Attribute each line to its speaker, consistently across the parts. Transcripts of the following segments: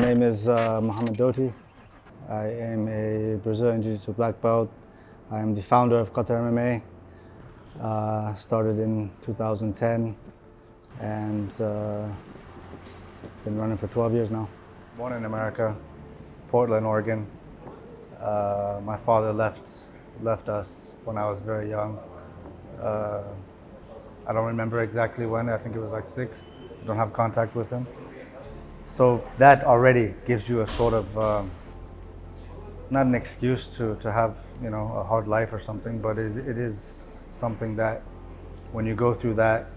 Speaker 1: name is Mohammed Doty. I am a Brazilian Jiu-Jitsu Black Belt. I am the founder of Qatar MMA. Started in 2010 and been running for 12 years now. Born in America, Portland, Oregon. My father left us when I was very young. I don't remember exactly when. I think it was like 6. I don't have contact with him. So that already gives you a sort of, not an excuse to have, a hard life or something, but it is something that when you go through that,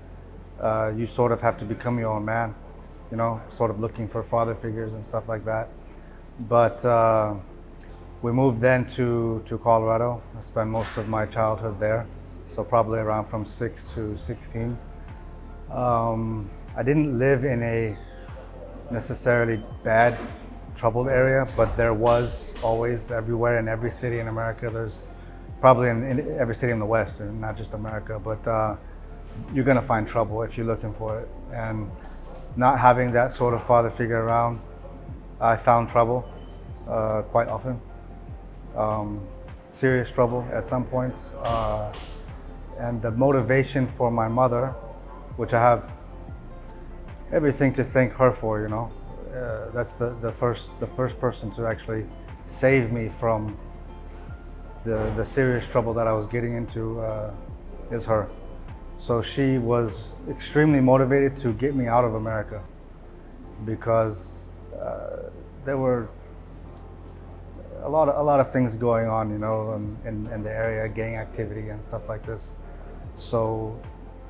Speaker 1: you sort of have to become your own man, sort of looking for father figures and stuff like that. But we moved then to Colorado. I spent most of my childhood there, so probably around from 6 to 16. I didn't live in a necessarily bad, troubled area, but there was always everywhere in every city in America. There's probably in every city in the West, and not just America, but you're gonna find trouble if you're looking for it. And not having that sort of father figure around, I found trouble quite often. Serious trouble at some points. And the motivation for my mother, which I have everything to thank her for, that's the first person to actually save me from the serious trouble that I was getting into is her. So she was extremely motivated to get me out of America because there were a lot of things going on, in the area, gang activity and stuff like this. So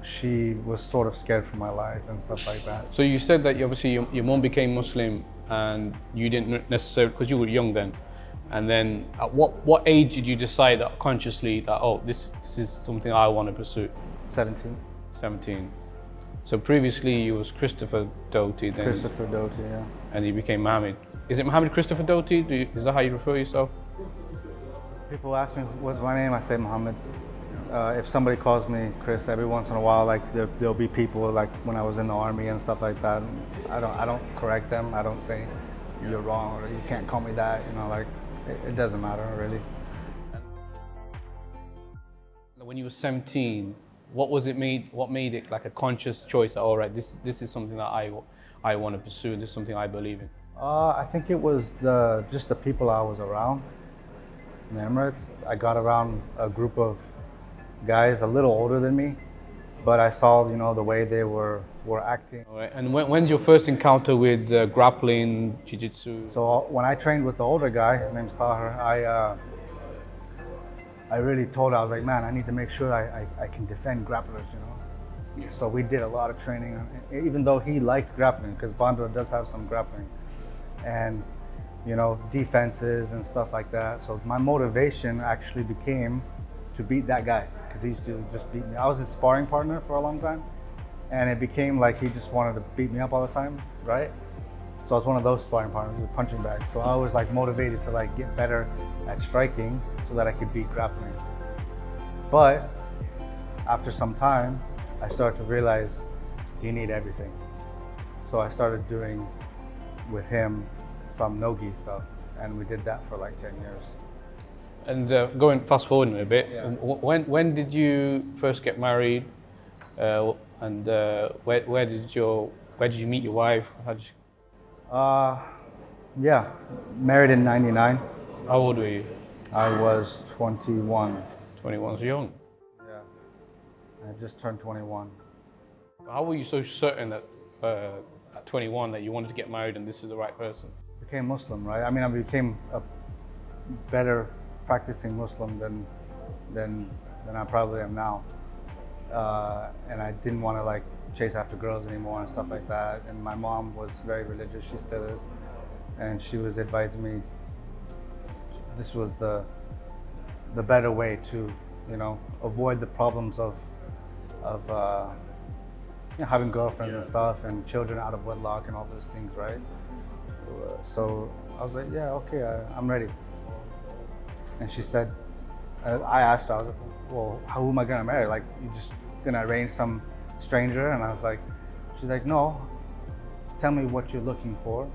Speaker 1: she was sort of scared for my life and stuff like that.
Speaker 2: So you said that obviously your mom became Muslim and you didn't necessarily, because you were young then, and then at what age did you decide that consciously that, oh, this is something I want to pursue?
Speaker 1: 17.
Speaker 2: 17. So previously you was Christopher Doty then.
Speaker 1: Christopher Doty, yeah.
Speaker 2: And you became Mohammed. Is it Mohammed Christopher Doty? Is that how you refer yourself?
Speaker 1: People ask me what's my name, I say Mohammed. If somebody calls me Chris, every once in a while, like there'll be people like when I was in the army and stuff like that. I don't correct them. I don't say you're wrong or you can't call me that. It doesn't matter really.
Speaker 2: When you were 17, what made it like a conscious choice? That, all right, this is something that I want to pursue. This is something I believe in.
Speaker 1: I think it was just the people I was around. In the Emirates, I got around a group of guys a little older than me, but I saw the way they were acting.
Speaker 2: All right. And when's your first encounter with grappling, jiu-jitsu?
Speaker 1: So when I trained with the older guy, his name's Tahir, I really told him, I was like, man, I need to make sure I can defend grapplers,
Speaker 2: Yeah.
Speaker 1: So we did a lot of training, even though he liked grappling, because Bondo does have some grappling, and defenses and stuff like that. So my motivation actually became to beat that guy, because he used to just beat me. I was his sparring partner for a long time, and it became like he just wanted to beat me up all the time, right? So I was one of those sparring partners, a punching bag. So I was like motivated to like get better at striking so that I could beat grappling. But after some time, I started to realize you need everything. So I started doing with him some no-gi stuff, and we did that for like 10 years.
Speaker 2: And going fast forward a bit,
Speaker 1: Yeah.
Speaker 2: when did you first get married, and where did you meet your wife? How did you...
Speaker 1: Yeah, married in '99.
Speaker 2: How old were you?
Speaker 1: I was 21.
Speaker 2: 21, so young.
Speaker 1: Yeah, I just turned 21.
Speaker 2: How were you so certain that at 21 that you wanted to get married and this is the right person?
Speaker 1: Became Muslim, right? I mean, I became a better practicing Muslim than I probably am now. And I didn't want to like chase after girls anymore and stuff like that. And my mom was very religious, she still is. And she was advising me this was the better way to, avoid the problems of having girlfriends and stuff and children out of wedlock and all those things, right? So I was like, yeah, okay, I'm ready. And she said, I asked her, I was like, well, who am I gonna marry? Like, you just gonna arrange some stranger? And I was like, she's like, no, tell me what you're looking for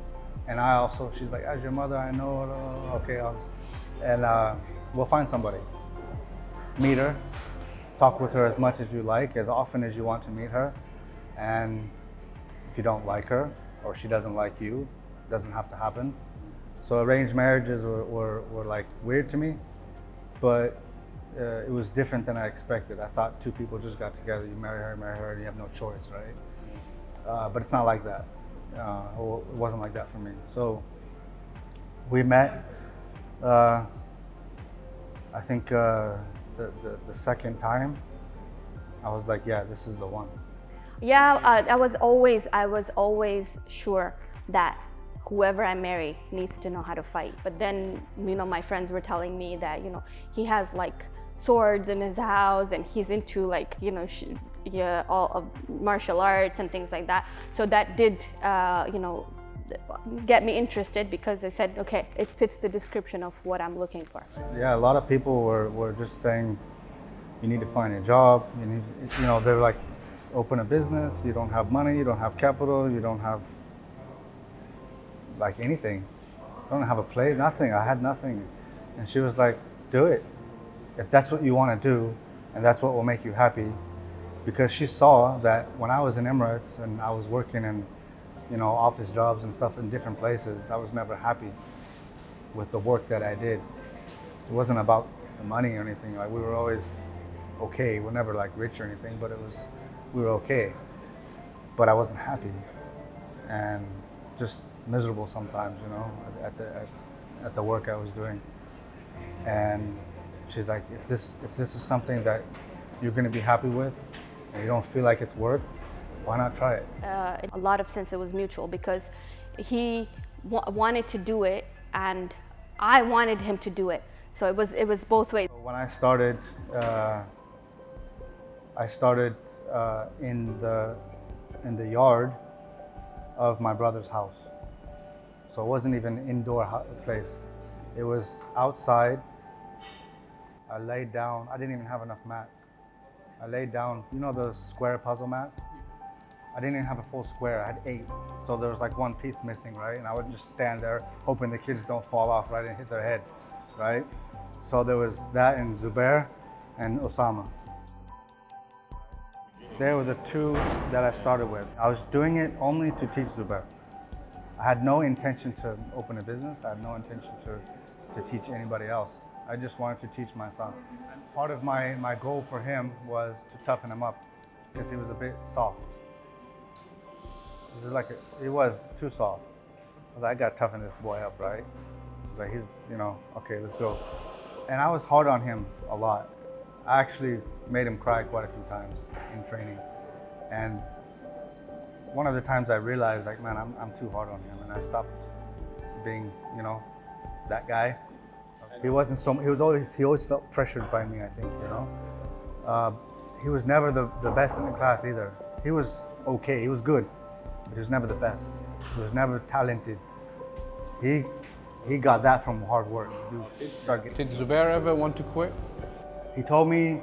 Speaker 1: And I also, she's like, as your mother, I know, okay, and we'll find somebody. Meet her, talk with her as much as you like, as often as you want to meet her. And if you don't like her, or she doesn't like you, it doesn't have to happen. So arranged marriages were like weird to me, but it was different than I expected. I thought two people just got together, you marry her, and you have no choice, right? But it's not like that. It wasn't like that for me. So we met, I think the second time, I was like, yeah, this is the one.
Speaker 3: Yeah, I was always sure that whoever I marry needs to know how to fight. But then, my friends were telling me that, he has like swords in his house and he's into like, all of martial arts and things like that. So that did, get me interested, because I said, okay, it fits the description of what I'm looking for.
Speaker 1: Yeah, a lot of people were just saying, you need to find a job. They're like, open a business. You don't have money, you don't have capital, you don't have like anything. I don't have a plate, nothing. I had nothing. And she was like, do it. If that's what you want to do, and that's what will make you happy. Because she saw that when I was in Emirates and I was working in, office jobs and stuff in different places, I was never happy with the work that I did. It wasn't about the money or anything. Like, we were always okay. We're never like rich or anything, but we were okay. But I wasn't happy and just miserable sometimes, at the work I was doing. And she's like, if this is something that you're going to be happy with and you don't feel like it's work, why not try it?
Speaker 3: In a lot of sense, it was mutual, because he wanted to do it and I wanted him to do it. So it was both ways.
Speaker 1: When I started in the yard of my brother's house. So it wasn't even an indoor place. It was outside. I laid down. I didn't even have enough mats. I laid down, those square puzzle mats? I didn't even have a full square. I had 8. So there was like one piece missing, right? And I would just stand there hoping the kids don't fall off, right, and hit their head, right? So there was that and Zubair and Osama. They were the 2 that I started with. I was doing it only to teach Zubair. I had no intention to open a business. I had no intention to teach anybody else. I just wanted to teach my son. Part of my goal for him was to toughen him up, because he was a bit soft. He was too soft. I was like, I gotta toughen this boy up, right? He's okay, let's go. And I was hard on him a lot. I actually made him cry quite a few times in training. And one of the times I realized, like, man, I'm too hard on him, and I stopped being, that guy. He always felt pressured by me, I think, He was never the best in the class either. He was okay, he was good, but he was never the best. He was never talented. He got that from hard work.
Speaker 2: Did Zubair ever want to quit?
Speaker 1: He told me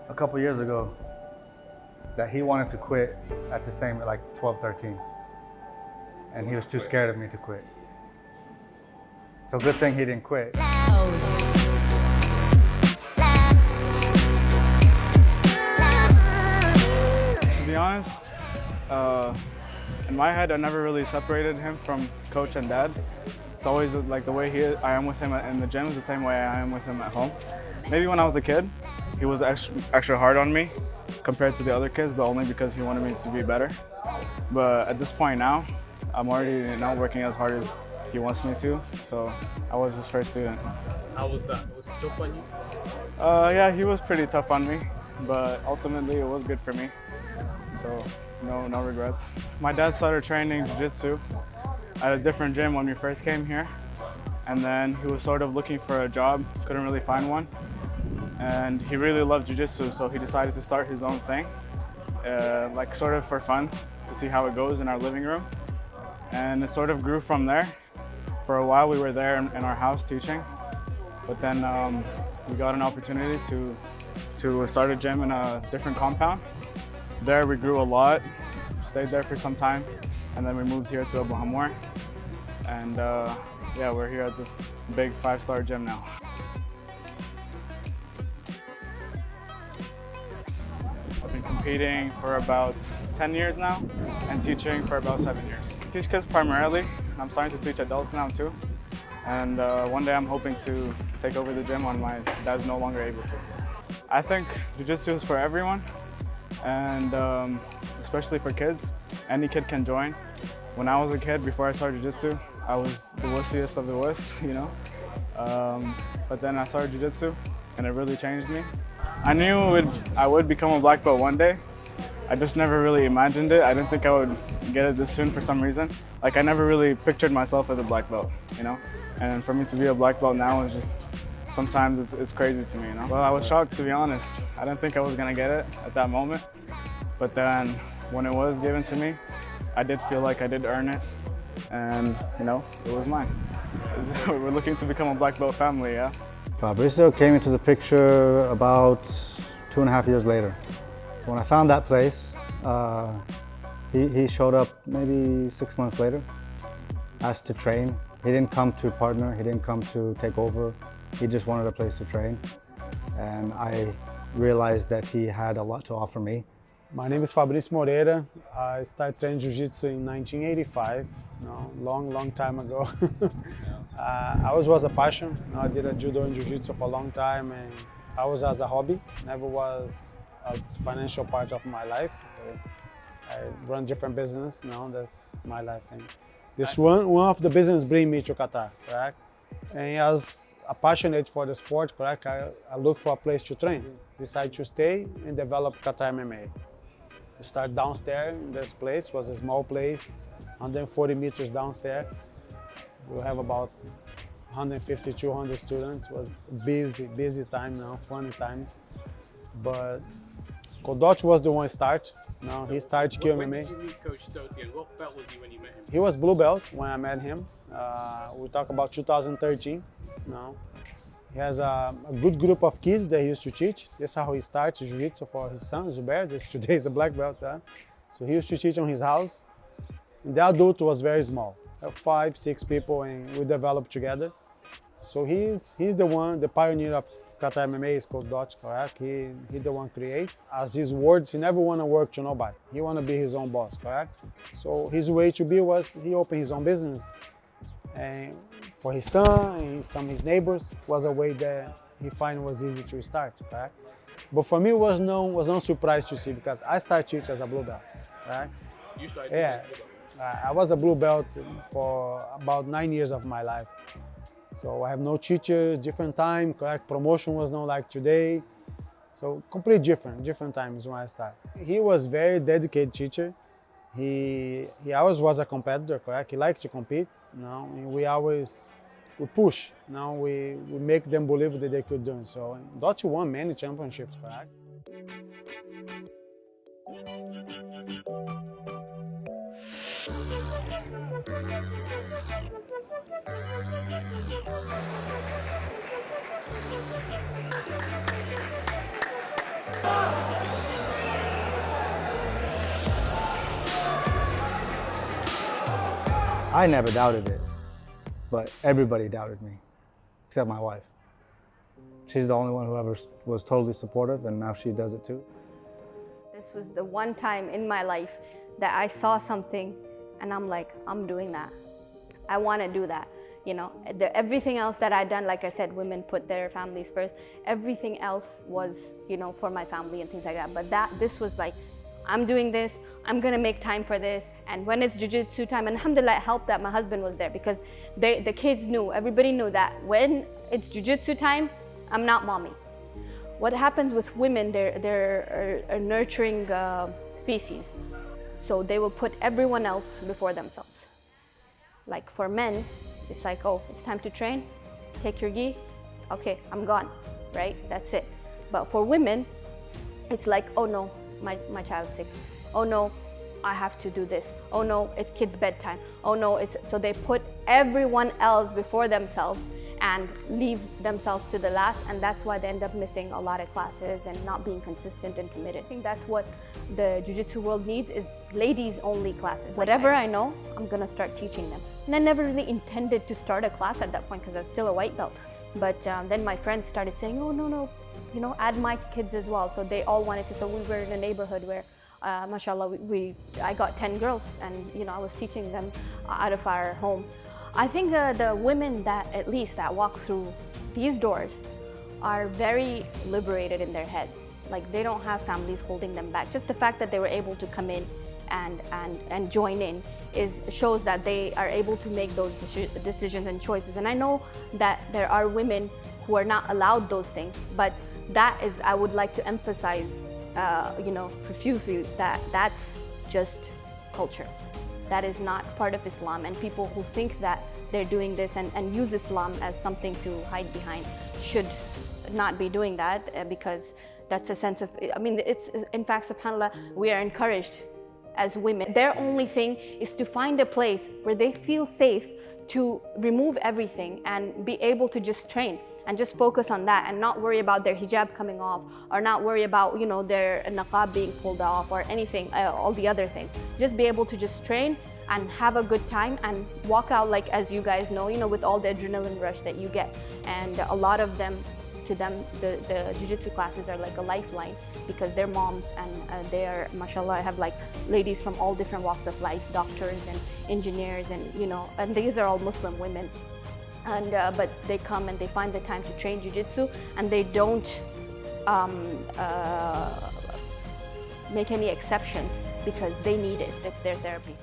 Speaker 1: a couple years ago that he wanted to quit at the same, like 12, 13. And he was too scared of me to quit. So good thing he didn't quit.
Speaker 4: To be honest, in my head, I never really separated him from coach and dad. It's always like the way I am with him in the gym is the same way I am with him at home. Maybe when I was a kid, he was extra hard on me compared to the other kids, but only because he wanted me to be better. But at this point now, I'm already working as hard as he wants me to, so I was his first student.
Speaker 2: How was that? Was it tough on you?
Speaker 4: Yeah, he was pretty tough on me, but ultimately it was good for me. So no regrets. My dad started training jiu-jitsu at a different gym when we first came here, and then he was sort of looking for a job, couldn't really find one, and he really loved jiu-jitsu, so he decided to start his own thing, like sort of for fun, to see how it goes in our living room, and it sort of grew from there. For a while we were there in our house teaching, but then we got an opportunity to start a gym in a different compound. There we grew a lot, stayed there for some time, and then we moved here to Abu Hamwar. And yeah, we're here at this big 5-star gym now. I've been competing for about 10 years now and teaching for about 7 years. I teach kids primarily. I'm starting to teach adults now too. And one day I'm hoping to take over the gym when my dad's no longer able to. I think jiu-jitsu is for everyone, and especially for kids. Any kid can join. When I was a kid, before I started jiu-jitsu, I was the wussiest of the wuss, you know. But then I started jiu-jitsu, and it really changed me. I knew I would become a black belt one day. I just never really imagined it. I didn't think I would get it this soon for some reason. Like, I never really pictured myself as a black belt, you know. And for me to be a black belt now is just, sometimes it's crazy to me, you know. Well, I was shocked, to be honest. I didn't think I was gonna get it at that moment. But then when it was given to me, I did feel like I did earn it. And, you know, it was mine. We're looking to become a black belt family, yeah.
Speaker 1: Fabricio came into the picture about 2.5 years later. When I found that place, he showed up maybe 6 months later, asked to train. He didn't come to partner, he didn't come to take over. He just wanted a place to train. And I realized that he had a lot to offer me.
Speaker 5: My name is Fabricio Moreira. I started training Jiu-Jitsu in 1985, long time ago. I was a passion. I did a judo and Jiu-Jitsu for a long time, and I was as a hobby, never was as financial part of my life. I run different business now, that's my life. And this one of the business bring me to Qatar, correct? And as a passionate for the sport, correct, I look for a place to train. Decide to stay and develop Qatar MMA. We start downstairs in this place, was a small place, 140 meters downstairs. We have about 150, 200 students. It was busy time now, funny times. But Doty was the one start. No, he started QMMA.
Speaker 2: When did you meet Coach Doty, and what belt was he when you met him?
Speaker 5: He was blue belt when I met him. We talk about 2013. No. He has a good group of kids that he used to teach. That's how he started Jiu-Jitsu for his son, Zubair. Today is a black belt. So he used to teach on his house. And the adult was very small, 5, 6 people, and we developed together. So he's the one, the pioneer of Qatar MMA is called Doty, correct? He the one create. As his words, he never want to work to nobody. He want to be his own boss, correct? So his way to be was he opened his own business. And for his son and some of his neighbors was a way that he find was easy to start, correct? But for me, it was no surprise to see because I started teaching as a blue belt, right?
Speaker 2: You started
Speaker 5: Yeah, I was a blue belt for about 9 years of my life. So I have no teachers, different time, correct? Promotion was not like today. So completely different times when I started. He was very dedicated teacher. He always was a competitor, correct? He liked to compete, and we push, we make them believe that they could do it. So Doty won many championships, correct?
Speaker 1: I never doubted it, but everybody doubted me, except my wife. She's the only one who ever was totally supportive, and now she does it too.
Speaker 3: This was the one time in my life that I saw something and I'm like, I'm doing that. I want to do that. Everything else that I'd done, like I said, women put their families first. Everything else was, for my family and things like that. But this was like, I'm doing this, I'm gonna make time for this. And when it's jiu-jitsu time, and alhamdulillah, it helped that my husband was there because the kids knew, everybody knew that when it's jiu-jitsu time, I'm not mommy. What happens with women, they're a nurturing species. So they will put everyone else before themselves. Like for men, it's like, oh, it's time to train, take your gi, okay, I'm gone, right? That's it. But for women, it's like, oh no, my child's sick. Oh no, I have to do this. Oh no, it's kids' bedtime. Oh no, so they put everyone else before themselves. and leave themselves to the last, and that's why they end up missing a lot of classes and not being consistent and committed. I think that's what the jiu-jitsu world needs, is ladies only classes. Whatever I know, I'm gonna start teaching them. And I never really intended to start a class at that point because I was still a white belt. But then my friends started saying, oh no, add my kids as well. So they all wanted to, so we were in a neighborhood where mashallah, I got 10 girls, and I was teaching them out of our home. I think the women that walk through these doors are very liberated in their heads. Like, they don't have families holding them back. Just the fact that they were able to come in and join in shows that they are able to make those decisions and choices. And I know that there are women who are not allowed those things, but I would like to emphasize profusely that's just culture. That is not part of Islam, and people who think that they're doing this and use Islam as something to hide behind should not be doing that, because that's a sense of, it's, in fact, subhanAllah, we are encouraged as women. Their only thing is to find a place where they feel safe to remove everything and be able to just train and just focus on that and not worry about their hijab coming off, or not worry about their niqab being pulled off or anything, all the other things. Just be able to just train and have a good time and walk out, like, as you guys know, with all the adrenaline rush that you get. And a lot of them, to them, the jiu-jitsu classes are like a lifeline, because they're moms and they are, mashallah, I have like ladies from all different walks of life, doctors and engineers, and these are all Muslim women. And but they come and they find the time to train jiu-jitsu, and they don't make any exceptions because they need it. It's their therapy.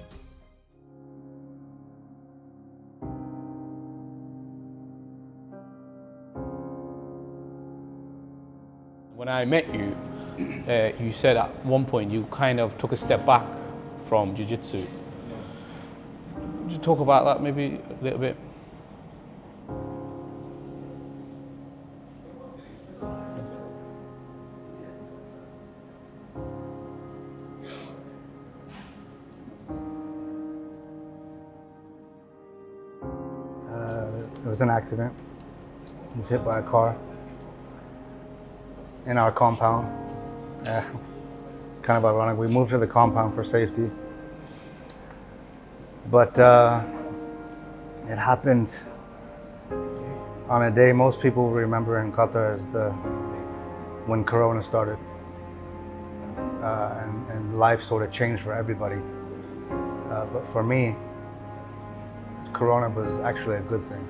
Speaker 2: When I met you, you said at one point you kind of took a step back from jiu-jitsu. Could you talk about that maybe a little bit?
Speaker 1: It was an accident. He was hit by a car in our compound. It's kind of ironic. We moved to the compound for safety, but it happened on a day most people remember in Qatar as when Corona started, and life sort of changed for everybody. But for me, Corona was actually a good thing,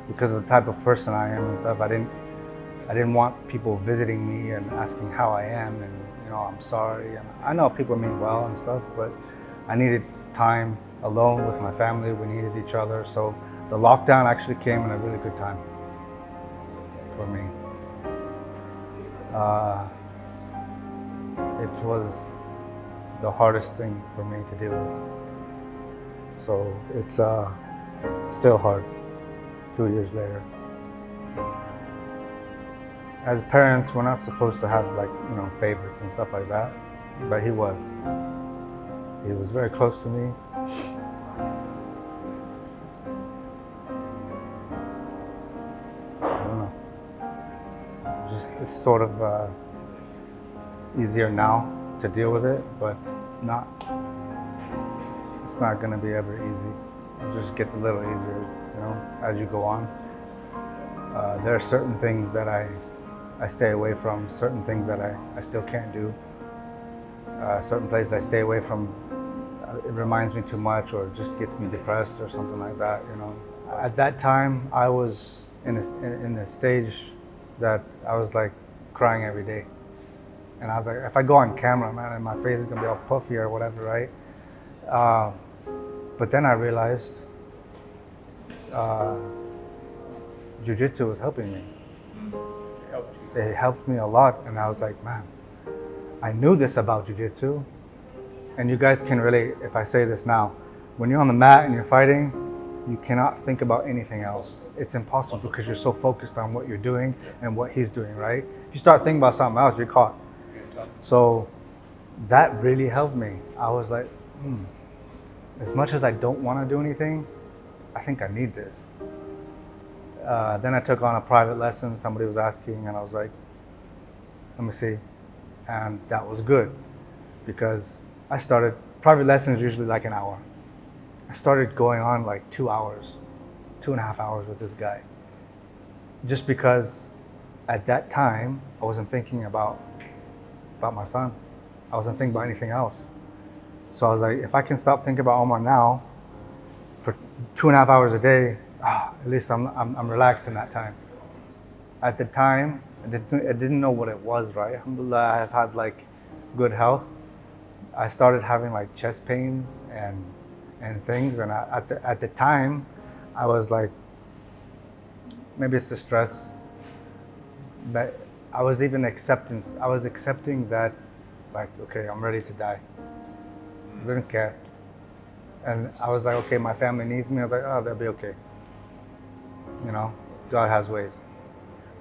Speaker 1: because of the type of person I am and stuff. I didn't want people visiting me and asking how I am, and I'm sorry. And I know people mean well and stuff, but I needed time alone with my family. We needed each other. So the lockdown actually came in a really good time for me. It was the hardest thing for me to deal with. So it's still hard 2 years later. As parents, we're not supposed to have favorites and stuff like that, but he was. He was very close to me. I don't know. It's sort of easier now to deal with it, but it's not going to be ever easy. It just gets a little easier, as you go on. There are certain things that I stay away from, certain things that I still can't do. Certain places I stay away from, it reminds me too much or just gets me depressed or something like that, At that time, I was in a stage that I was like crying every day. And I was like, if I go on camera, man, and my face is gonna be all puffy or whatever, right? But then I realized jiu-jitsu was helping me. It helped me a lot, and I was like, man, I knew this about jiu-jitsu, and you guys can relate if I say this now. When you're on the mat and you're fighting, you cannot think about anything else. It's impossible because you're so focused on what you're doing and what he's doing, right? If you start thinking about something else, you're caught. So that really helped me. I was like, as much as I don't want to do anything, I think I need this. Then I took on a private lesson. Somebody was asking, and I was like, let me see. And that was good because I started, private lessons usually like an hour. I started going on like 2 hours, 2.5 hours with this guy. Just because at that time, I wasn't thinking about my son. I wasn't thinking about anything else. So I was like, if I can stop thinking about Omar now for 2.5 hours a day, at least I'm relaxed in that time. At the time, I didn't know what it was, right? Alhamdulillah, I've had like good health. I started having like chest pains and things, and at the time, I was like, maybe it's the stress, but I was accepting that, like, okay, I'm ready to die. I didn't care. And I was like, okay, my family needs me. I was like, oh, they'll be okay. You know, God has ways.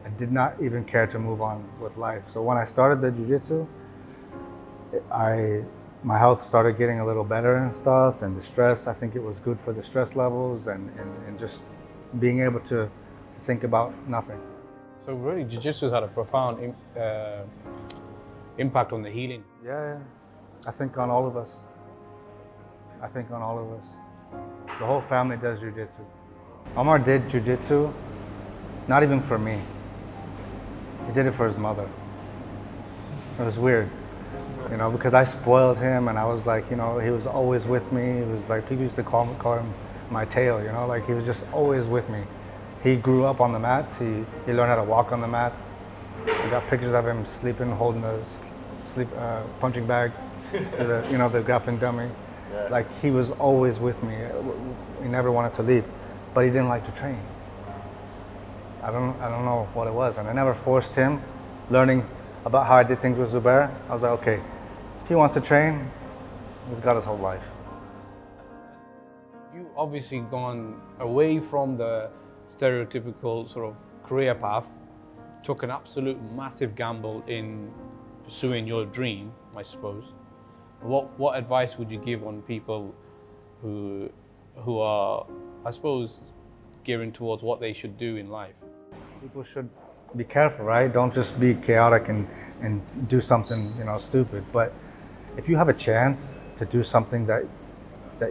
Speaker 1: I did not even care to move on with life. So when I started the jiu-jitsu, my health started getting a little better and stuff, and the stress, I think it was good for the stress levels and just being able to think about nothing.
Speaker 2: So really, jiu-jitsu has had a profound impact on the healing.
Speaker 1: Yeah, I think on all of us. The whole family does jiu-jitsu. Omar did jiu-jitsu, not even for me. He did it for his mother. It was weird, you know, because I spoiled him, and I was like, you know, he was always with me. He was like, people used to call him my tail, you know, like he was just always with me. He grew up on the mats. He learned how to walk on the mats. We got pictures of him sleeping, holding a punching bag, the grappling dummy. Yeah. Like he was always with me. He never wanted to leave, but he didn't like to train. I don't know what it was, and I never forced him. Learning about how I did things with Zubair, I was like, okay, if he wants to train, he's got his whole life.
Speaker 2: You obviously gone away from the stereotypical sort of career path, took an absolute massive gamble in pursuing your dream, I suppose. What advice would you give on people who are, I suppose, gearing towards what they should do in life?
Speaker 1: People should be careful, right? Don't just be chaotic and do something, you know, stupid. But if you have a chance to do something that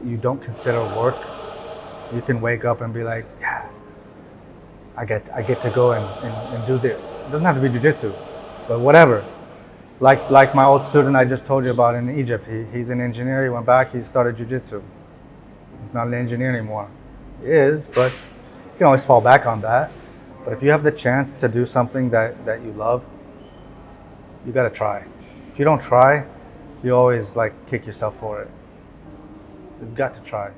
Speaker 1: you don't consider work, you can wake up and be like, yeah, I get to go and do this. It doesn't have to be jiu-jitsu, but whatever. Like my old student I just told you about in Egypt. He's an engineer. He went back. He started jiu-jitsu. He's not an engineer anymore. He is, but you can always fall back on that. But if you have the chance to do something that you love, you got to try. If you don't try, you always like kick yourself for it. You've got to try.